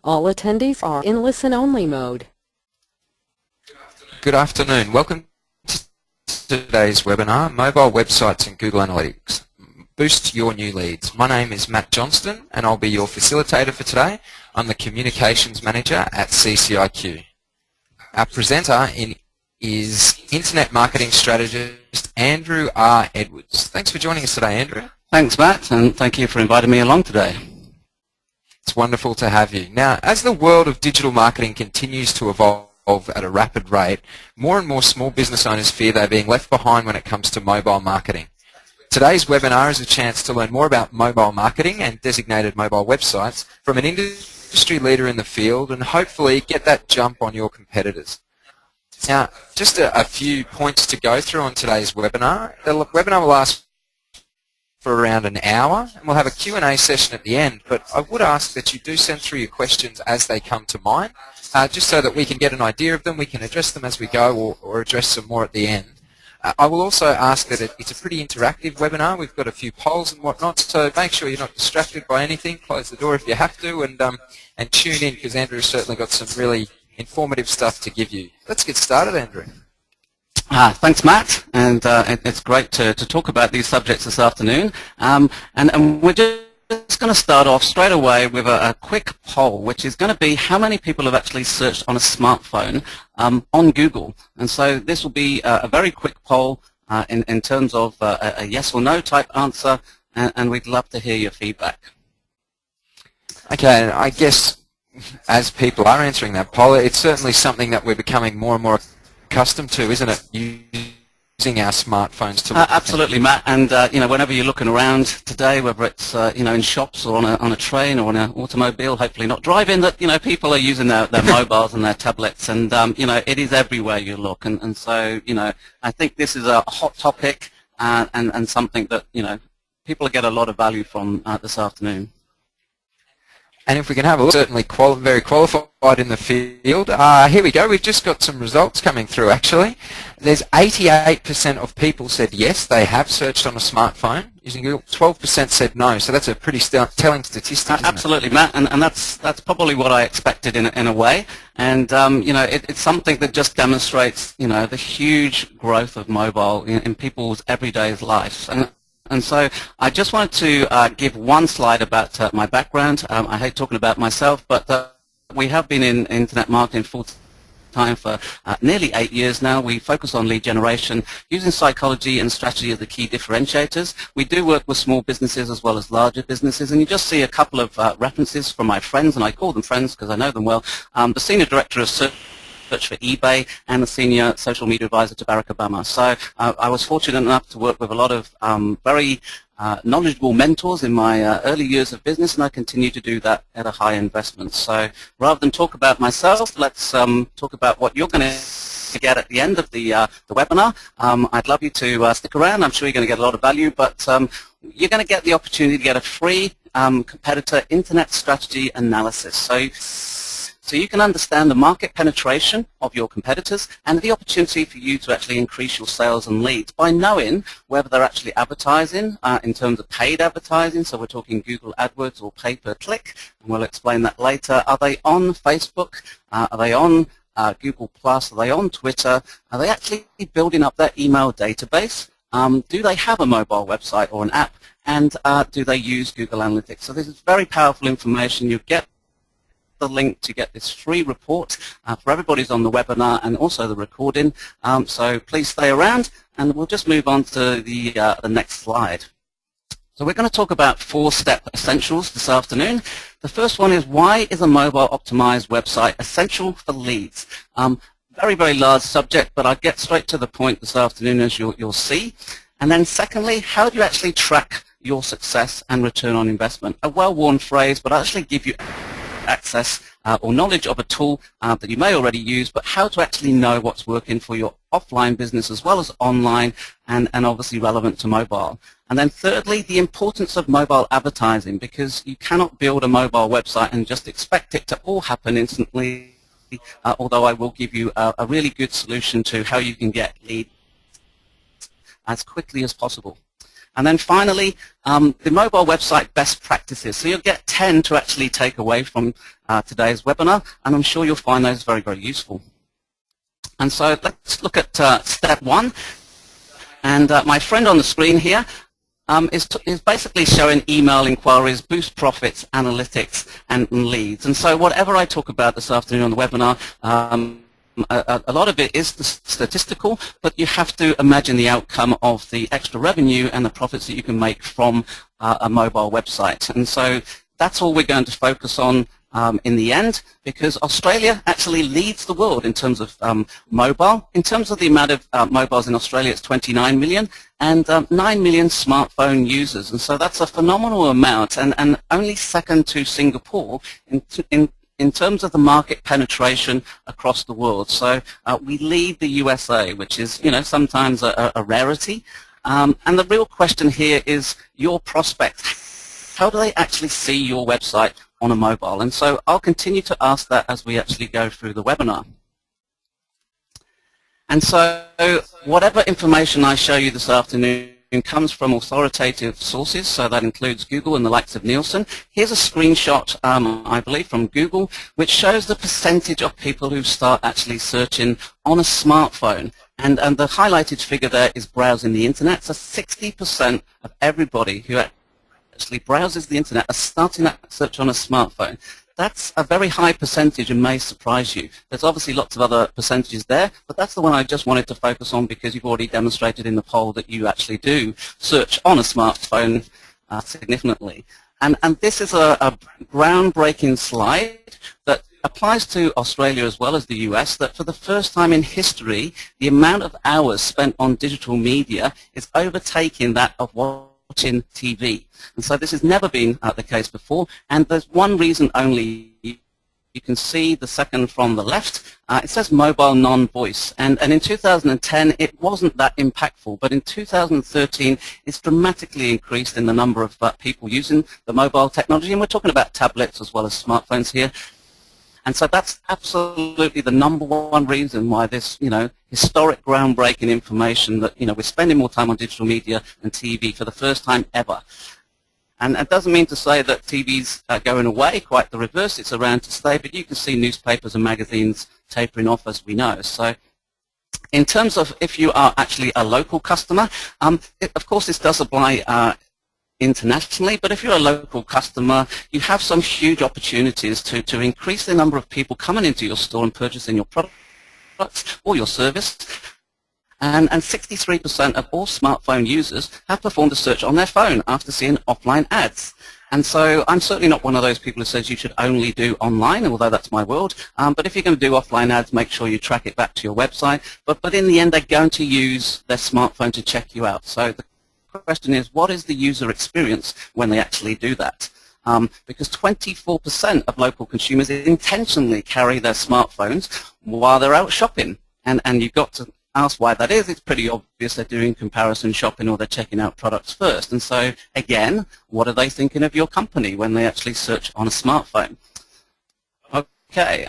All attendees are in listen-only mode. Good afternoon. Welcome to today's webinar, Mobile Websites and Google Analytics. Boost your new leads. My name is Matt Johnston and I'll be your facilitator for today. I'm the Communications Manager at CCIQ. Our presenter is Internet Marketing Strategist Andrew R. Edwards. Thanks for joining us today, Andrew. Thanks, Matt, and thank you for inviting me along today. It's wonderful to have you. Now, as the world of digital marketing continues to evolve at a rapid rate, more and more small business owners fear they're being left behind when it comes to mobile marketing. Today's webinar is a chance to learn more about mobile marketing and designated mobile websites from an industry leader in the field and hopefully get that jump on your competitors. Now, just a few points to go through on today's webinar. The webinar will last for around an hour, and we'll have a Q&A session at the end, but I would ask that you do send through your questions as they come to mind, just so that we can get an idea of them, we can address them as we go or address some more at the end. I will also ask that it's a pretty interactive webinar. We've got a few polls and whatnot, so make sure you're not distracted by anything. Close the door if you have to, and tune in, because Andrew's certainly got some really informative stuff to give you. Let's get started, Andrew. Thanks, Matt, and it's great to talk about these subjects this afternoon. And we're just going to start off straight away with a quick poll, which is going to be how many people have actually searched on a smartphone on Google. And so this will be a very quick poll in terms of a yes or no type answer, and we'd love to hear your feedback. Okay, I guess as people are answering that poll, it's certainly something that we're becoming more and more accustomed to, isn't it? Using our smartphones to look absolutely, Matt. And whenever you're looking around today, whether it's in shops or on a train or on an automobile, hopefully not driving, that people are using their mobiles and their tablets, and it is everywhere you look. And so I think this is a hot topic and something that people get a lot of value from this afternoon. And if we can have a look, certainly very qualified in the field. Here we go. We've just got some results coming through, actually. There's 88% of people said yes, they have searched on a smartphone using Google. 12% said no. So that's a pretty telling statistic, isn't Absolutely, it? Matt. And that's probably what I expected in a way. And, it's something that just demonstrates, the huge growth of mobile in people's everyday lives. And so I just wanted to give one slide about my background. I hate talking about myself, but we have been in internet marketing full-time for nearly 8 years now. We focus on lead generation using psychology and strategy as the key differentiators. We do work with small businesses as well as larger businesses, and you just see a couple of references from my friends, and I call them friends because I know them well. The Senior Director of Search for eBay and the Senior Social Media Advisor to Barack Obama. So I was fortunate enough to work with a lot of very knowledgeable mentors in my early years of business, and I continue to do that at a high investment. So rather than talk about myself, let's talk about what you're going to get at the end of the webinar. I'd love you to stick around. I'm sure you're going to get a lot of value, but you're going to get the opportunity to get a free competitor internet strategy analysis. So you can understand the market penetration of your competitors and the opportunity for you to actually increase your sales and leads by knowing whether they're actually advertising in terms of paid advertising. So we're talking Google AdWords or pay-per-click, and we'll explain that later. Are they on Facebook? Are they on Google+? Are they on Twitter? Are they actually building up their email database? Do they have a mobile website or an app? And do they use Google Analytics? So this is very powerful information. You get the link to get this free report for everybody who's on the webinar and also the recording. So please stay around, and we'll just move on to the next slide. So we're going to talk about 4-step essentials this afternoon. The first one is, why is a mobile optimized website essential for leads? Very, very large subject, but I'll get straight to the point this afternoon, as you'll see. And then secondly, how do you actually track your success and return on investment? A well-worn phrase, but I'll actually give you access or knowledge of a tool that you may already use, but how to actually know what's working for your offline business as well as online, and obviously relevant to mobile. And then thirdly, the importance of mobile advertising, because you cannot build a mobile website and just expect it to all happen instantly, although I will give you a really good solution to how you can get leads as quickly as possible. And then finally, the mobile website best practices. So you'll get 10 to actually take away from today's webinar, and I'm sure you'll find those very, very useful. And so let's look at step 1. And my friend on the screen here is basically showing email inquiries, boost profits, analytics, and leads. And so whatever I talk about this afternoon on the webinar, a lot of it is statistical, but you have to imagine the outcome of the extra revenue and the profits that you can make from a mobile website. And so that's all we're going to focus on in the end, because Australia actually leads the world in terms of mobile. In terms of the amount of mobiles in Australia, it's 29 million and 9 million smartphone users. And so that's a phenomenal amount, and only second to Singapore in terms of the market penetration across the world. So we lead the USA, which is, sometimes a rarity. And the real question here is your prospects. How do they actually see your website on a mobile? And so I'll continue to ask that as we actually go through the webinar. And so whatever information I show you this afternoon comes from authoritative sources, so that includes Google and the likes of Nielsen. Here's a screenshot, I believe, from Google, which shows the percentage of people who start actually searching on a smartphone. And the highlighted figure there is browsing the internet. So 60% of everybody who actually browses the internet are starting that search on a smartphone. That's a very high percentage and may surprise you. There's obviously lots of other percentages there, but that's the one I just wanted to focus on because you've already demonstrated in the poll that you actually do search on a smartphone significantly. And this is a groundbreaking slide that applies to Australia as well as the US, that for the first time in history, the amount of hours spent on digital media is overtaking that of watching TV. And so this has never been the case before, and there's one reason only. You can see the second from the left. It says mobile non-voice, and in 2010 it wasn't that impactful, but in 2013 it's dramatically increased in the number of people using the mobile technology, and we're talking about tablets as well as smartphones here. And so that's absolutely the number one reason why this, historic groundbreaking information that, we're spending more time on digital media and TV for the first time ever. And it doesn't mean to say that TV's going away, quite the reverse, it's around to stay, but you can see newspapers and magazines tapering off as we know. So in terms of if you are actually a local customer, of course this does apply internationally, but if you're a local customer, you have some huge opportunities to increase the number of people coming into your store and purchasing your products or your service. And 63% of all smartphone users have performed a search on their phone after seeing offline ads. And so I'm certainly not one of those people who says you should only do online, although that's my world. But if you're going to do offline ads, make sure you track it back to your website. But in the end, they're going to use their smartphone to check you out. So the question is, what is the user experience when they actually do that? Because 24% of local consumers intentionally carry their smartphones while they're out shopping. And you've got to ask why that is. It's pretty obvious they're doing comparison shopping or they're checking out products first. And so, again, what are they thinking of your company when they actually search on a smartphone? Okay.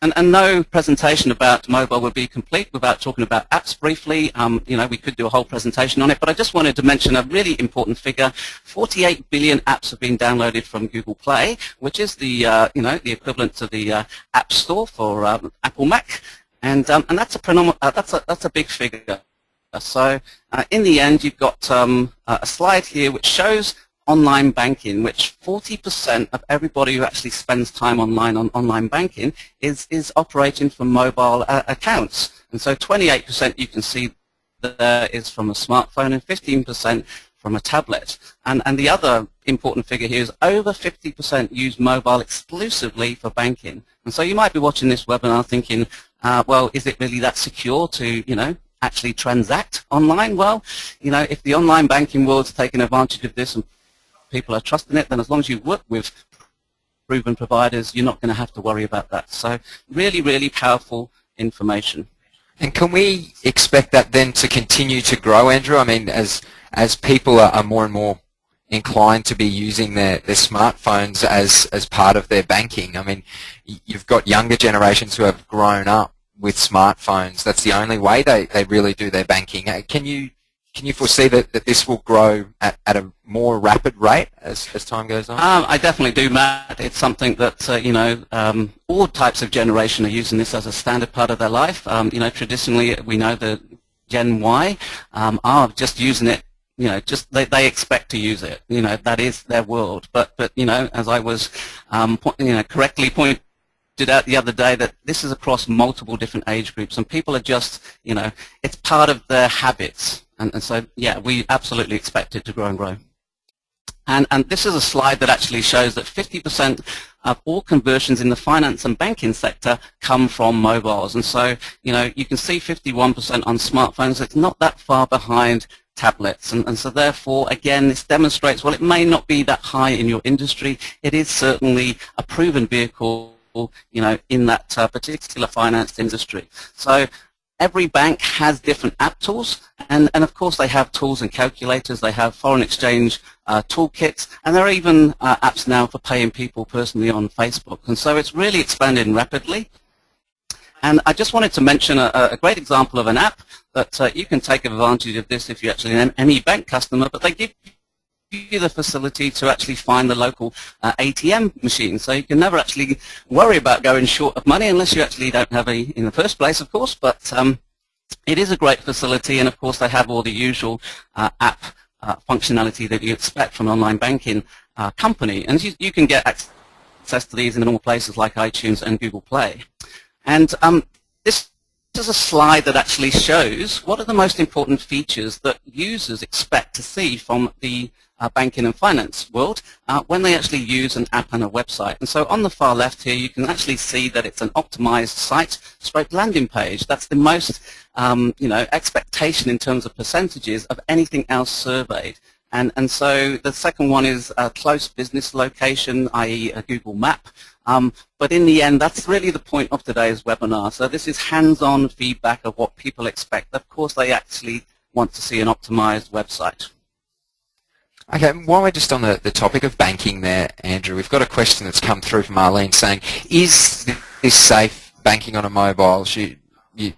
And no presentation about mobile would be complete without talking about apps briefly. We could do a whole presentation on it, but I just wanted to mention a really important figure. 48 billion apps have been downloaded from Google Play, which is the the equivalent to the App Store for Apple Mac, and that's a big figure. So in the end, you've got a slide here which shows online banking, which 40% of everybody who actually spends time online on online banking is operating from mobile accounts. And so 28% you can see there is from a smartphone and 15% from a tablet. And the other important figure here is over 50% use mobile exclusively for banking. And so you might be watching this webinar thinking, well, is it really that secure to, actually transact online? Well, if the online banking world's taking advantage of this and people are trusting it, then as long as you work with proven providers, you're not going to have to worry about that. So really, really powerful information. And can we expect that then to continue to grow, Andrew? I mean, as people are more and more inclined to be using their smartphones as part of their banking. I mean, you've got younger generations who have grown up with smartphones. That's the only way they really do their banking. Can you Can you foresee that this will grow at a more rapid rate as time goes on? I definitely do, Matt. It's something that, all types of generation are using this as a standard part of their life. Traditionally, we know that Gen Y are just using it, they expect to use it. That is their world. But as I was, correctly pointed out the other day, that this is across multiple different age groups, and people are just, it's part of their habits. And so, yeah, we absolutely expect it to grow and grow. And this is a slide that actually shows that 50% of all conversions in the finance and banking sector come from mobiles. And so, you can see 51% on smartphones. It's not that far behind tablets. And so, therefore, again, this demonstrates, well, it may not be that high in your industry. It is certainly a proven vehicle, in that particular finance industry. So every bank has different app tools, and of course they have tools and calculators, they have foreign exchange toolkits, and there are even apps now for paying people personally on Facebook. And so it's really expanding rapidly. And I just wanted to mention a great example of an app that you can take advantage of this if you're actually an ME bank customer, but they give you the facility to actually find the local ATM machine. So you can never actually worry about going short of money unless you actually don't have any in the first place, of course. But it is a great facility, and of course they have all the usual app functionality that you expect from an online banking company. And you can get access to these in normal places like iTunes and Google Play. And this is a slide that actually shows what are the most important features that users expect to see from the banking and finance world when they actually use an app and a website. And so on the far left here, you can actually see that it's an optimized site stroke landing page. That's the most expectation in terms of percentages of anything else surveyed. And so the second one is a close business location, i.e. a Google map. But in the end, that's really the point of today's webinar. So this is hands-on feedback of what people expect. Of course, they actually want to see an optimized website. Okay, while we're just on the topic of banking there, Andrew, we've got a question that's come through from Arlene saying, is this safe banking on a mobile? You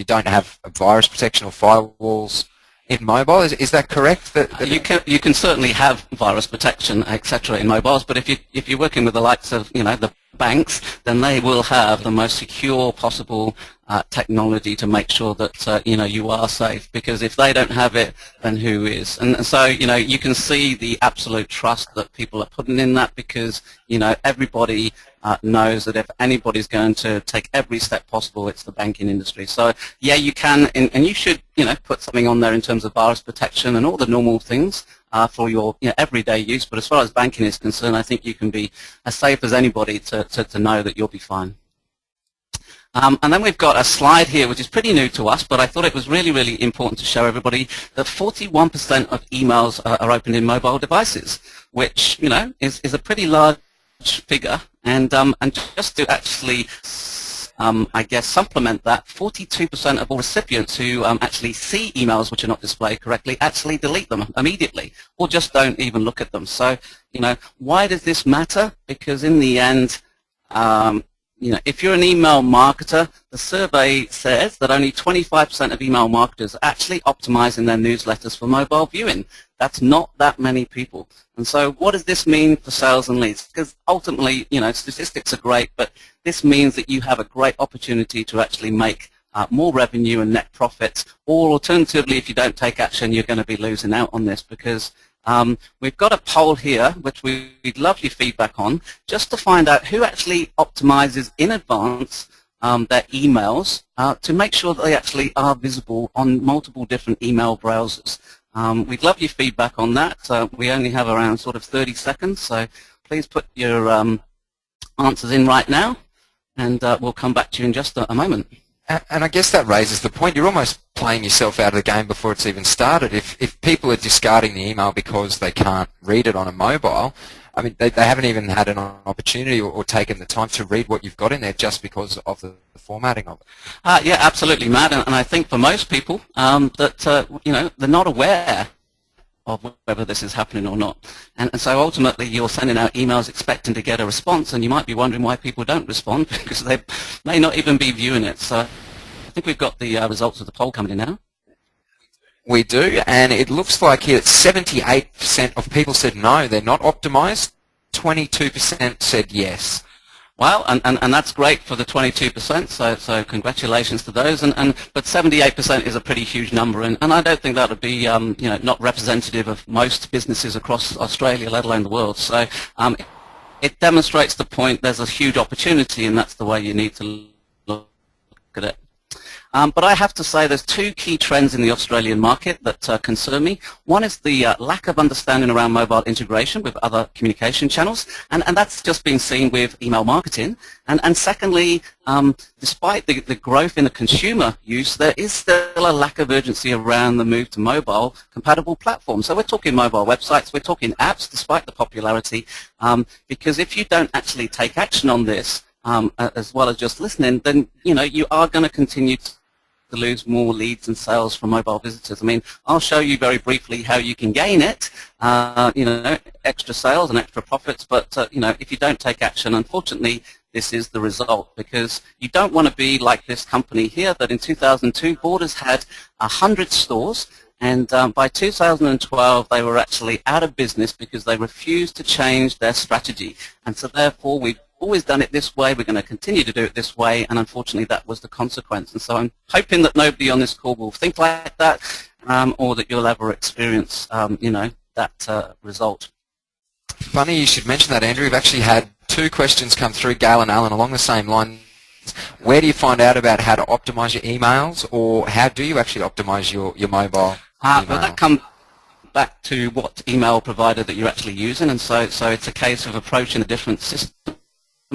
don't have a virus protection or firewalls in mobile? Is that correct? You can certainly have virus protection, etc., in mobiles, but if you're working with the likes of the banks, then they will have the most secure possible technology to make sure that you are safe. Because if they don't have it, then who is? And so you can see the absolute trust that people are putting in that, because everybody knows that if anybody's going to take every step possible, it's the banking industry. So yeah, you can, and you should put something on there in terms of virus protection and all the normal things for your everyday use. But as far as banking is concerned, I think you can be as safe as anybody to know that you'll be fine. And then we've got a slide here which is pretty new to us, but I thought it was really, really important to show everybody that 41% of emails are opened in mobile devices, which is a pretty large figure. And just to actually I guess supplement that, 42% of all recipients who actually see emails which are not displayed correctly actually delete them immediately, or just don't even look at them. So why does this matter? Because in the end, if you're an email marketer, the survey says that only 25% of email marketers are actually optimizing their newsletters for mobile viewing. That's not that many people. And so what does this mean for sales and leads? Because ultimately, statistics are great, but this means that you have a great opportunity to actually make more revenue and net profits. Or alternatively, if you don't take action, you're going to be losing out on this, because we've got a poll here which we'd love your feedback on, just to find out who actually optimizes in advance their emails to make sure that they actually are visible on multiple different email browsers. We'd love your feedback on that. We only have around sort of 30 seconds, so please put your answers in right now, and we'll come back to you in just a moment. And I guess that raises the point, you're almost playing yourself out of the game before it's even started. If people are discarding the email because they can't read it on a mobile, I mean, they haven't even had an opportunity or taken the time to read what you've got in there just because of the formatting of it. Yeah, absolutely, Matt. And I think for most people that they're not aware of whether this is happening or not. And so ultimately you're sending out emails expecting to get a response, and you might be wondering why people don't respond, because they may not even be viewing it. So I think we've got the results of the poll coming in now. We do, and it looks like here that 78% of people said no, they're not optimized. 22% said yes. Well, and that's great for the 22%, so congratulations to those. But 78% is a pretty huge number, and I don't think that would be not representative of most businesses across Australia, let alone the world. So it demonstrates the point there's a huge opportunity, and that's the way you need to look at it. But I have to say there's two key trends in the Australian market that concern me. One is the lack of understanding around mobile integration with other communication channels, and that's just been seen with email marketing. And secondly, despite the growth in the consumer use, there is still a lack of urgency around the move to mobile compatible platforms. So we're talking mobile websites, we're talking apps, despite the popularity, because if you don't actually take action on this, as well as just listening, then you are going to continue to lose more leads and sales from mobile visitors. I mean, I'll show you very briefly how you can gain it, extra sales and extra profits, but if you don't take action, unfortunately, this is the result, because you don't want to be like this company here that in 2002, Borders had 100 stores, and by 2012, they were actually out of business because they refused to change their strategy. And so therefore, we've always done it this way, we're going to continue to do it this way, and unfortunately that was the consequence. And so I'm hoping that nobody on this call will think like that, or that you'll ever experience, that result. Funny you should mention that, Andrew. We've actually had two questions come through, Gail and Alan, along the same line. Where do you find out about how to optimize your emails, or how do you actually optimize your mobile email? Well, that comes back to what email provider that you're actually using, and so it's a case of approaching the different system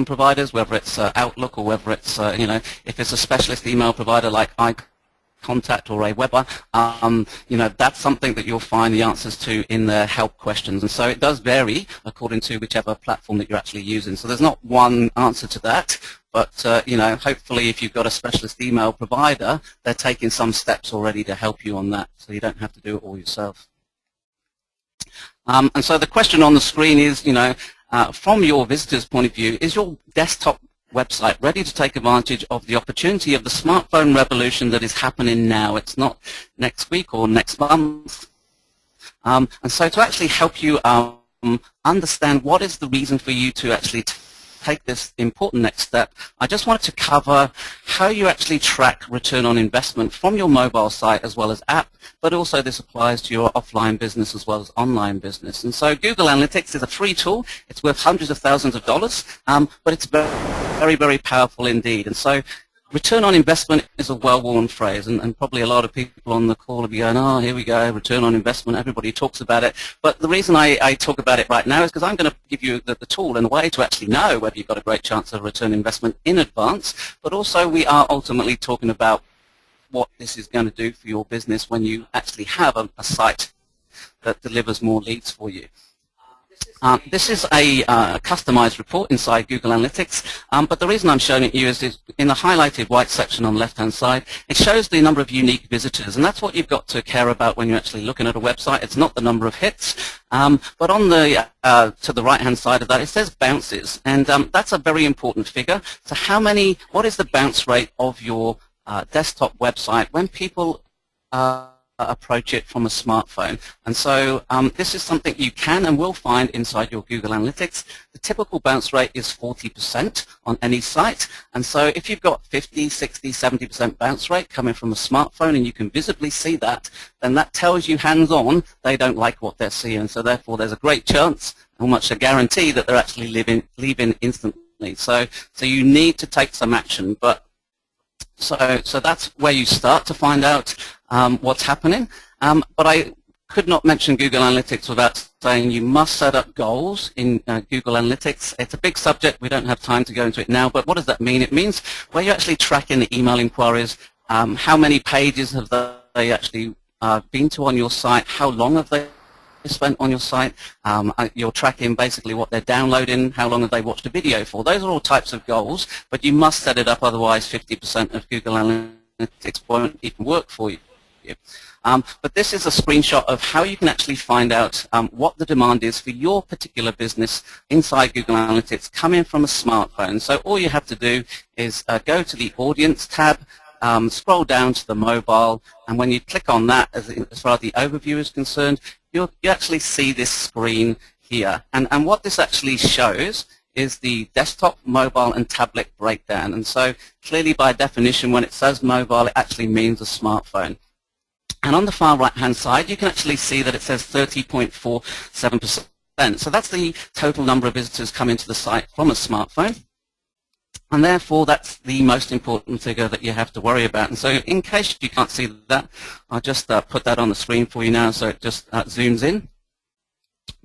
providers, whether it's Outlook or whether it's, if it's a specialist email provider like iContact or Aweber, that's something that you'll find the answers to in their help questions. And so it does vary according to whichever platform that you're actually using. So there's not one answer to that, but, hopefully if you've got a specialist email provider, they're taking some steps already to help you on that, so you don't have to do it all yourself. And so the question on the screen is, from your visitor's point of view, is your desktop website ready to take advantage of the opportunity of the smartphone revolution that is happening now? It's not next week or next month. And so to actually help you understand what is the reason for you to actually take this important next step, I just wanted to cover how you actually track return on investment from your mobile site as well as app, but also this applies to your offline business as well as online business. And so Google Analytics is a free tool. It's worth hundreds of thousands of dollars, but it's very, very powerful indeed. And so return on investment is a well-worn phrase, and probably a lot of people on the call will be going, oh, here we go, return on investment, everybody talks about it. But the reason I talk about it right now is because I'm going to give you the tool and the way to actually know whether you've got a great chance of return on investment in advance, but also we are ultimately talking about what this is going to do for your business when you actually have a site that delivers more leads for you. This is a customized report inside Google Analytics, but the reason I'm showing it to you is in the highlighted white section on the left-hand side, it shows the number of unique visitors, and that's what you've got to care about when you're actually looking at a website. It's not the number of hits, but on the to the right-hand side of that, it says bounces, and that's a very important figure. So what is the bounce rate of your desktop website when people approach it from a smartphone? And so this is something you can and will find inside your Google Analytics. The typical bounce rate is 40% on any site, and so if you've got 50, 60, 70% bounce rate coming from a smartphone and you can visibly see that, then that tells you hands-on they don't like what they're seeing, so therefore there's a great chance, almost a guarantee, that they're actually leaving instantly. So you need to take some action, but so that's where you start to find out what's happening. But I could not mention Google Analytics without saying you must set up goals in Google Analytics. It's a big subject. We don't have time to go into it now, but what does that mean? It means where you're actually tracking the email inquiries, how many pages have they actually been to on your site, how long have they spent on your site, you're tracking basically what they're downloading, how long have they watched a video for. Those are all types of goals, but you must set it up, otherwise 50% of Google Analytics won't even work for you. But this is a screenshot of how you can actually find out what the demand is for your particular business inside Google Analytics coming from a smartphone. So all you have to do is go to the Audience tab scroll down to the mobile, and when you click on that, as far as the overview is concerned, you actually see this screen here. And what this actually shows is the desktop, mobile, and tablet breakdown. And so clearly by definition, when it says mobile, it actually means a smartphone. And on the far right-hand side, you can actually see that it says 30.47%. So that's the total number of visitors coming to the site from a smartphone. And therefore, that's the most important figure that you have to worry about. And so in case you can't see that, I'll just put that on the screen for you now so it just zooms in.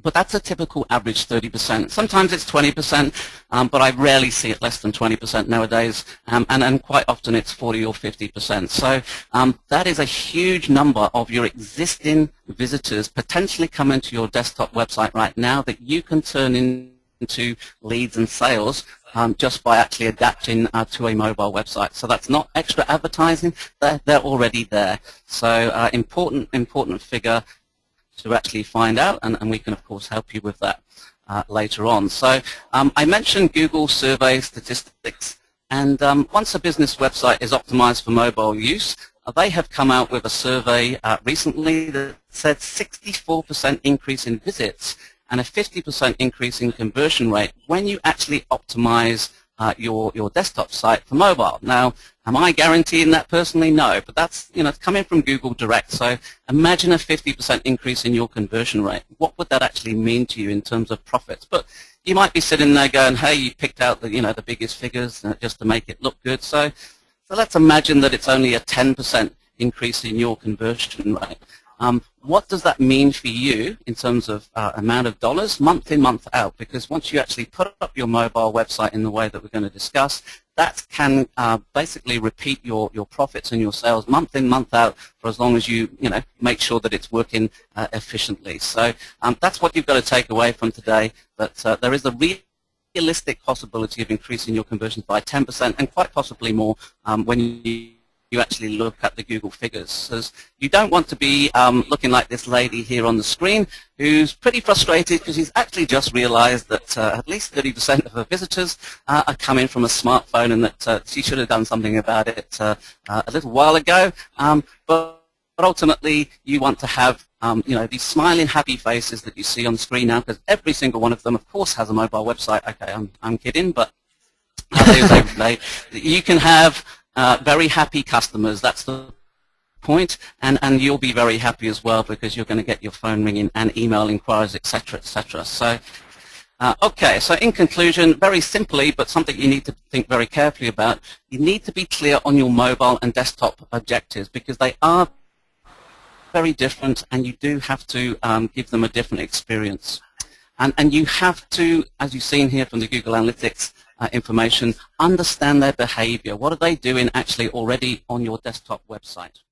But that's a typical average 30%. Sometimes it's 20%, but I rarely see it less than 20% nowadays, and quite often it's 40 or 50%. So that is a huge number of your existing visitors potentially coming to your desktop website right now that you can turn into leads and sales just by actually adapting to a mobile website. So that's not extra advertising, they're already there. So important figure to actually find out, and we can of course help you with that later on. So I mentioned Google survey statistics, and once a business website is optimized for mobile use, they have come out with a survey recently that said 64% increase in visits and a 50% increase in conversion rate when you actually optimize your desktop site for mobile. Now, am I guaranteeing that personally? No, but that's coming from Google Direct. So imagine a 50% increase in your conversion rate. What would that actually mean to you in terms of profits? But you might be sitting there going, hey, you picked out the biggest figures just to make it look good. So let's imagine that it's only a 10% increase in your conversion rate. What does that mean for you in terms of amount of dollars month in, month out? Because once you actually put up your mobile website in the way that we're going to discuss, that can basically repeat your profits and your sales month in, month out for as long as you make sure that it's working efficiently. So that's what you've got to take away from today, that there is a realistic possibility of increasing your conversions by 10% and quite possibly more when you actually look at the Google figures. Because you don't want to be looking like this lady here on the screen who's pretty frustrated because she's actually just realized that at least 30% of her visitors are coming from a smartphone, and that she should have done something about it a little while ago. But ultimately, you want to have these smiling, happy faces that you see on the screen now, because every single one of them, of course, has a mobile website. Okay, I'm kidding, but you can have very happy customers. That's the point, and you'll be very happy as well because you're going to get your phone ringing and email inquiries, etc., etc. So, okay. So, in conclusion, very simply, but something you need to think very carefully about, you need to be clear on your mobile and desktop objectives because they are very different, and you do have to give them a different experience. And you have to, as you've seen here from the Google Analytics information, understand their behavior. What are they doing actually already on your desktop website?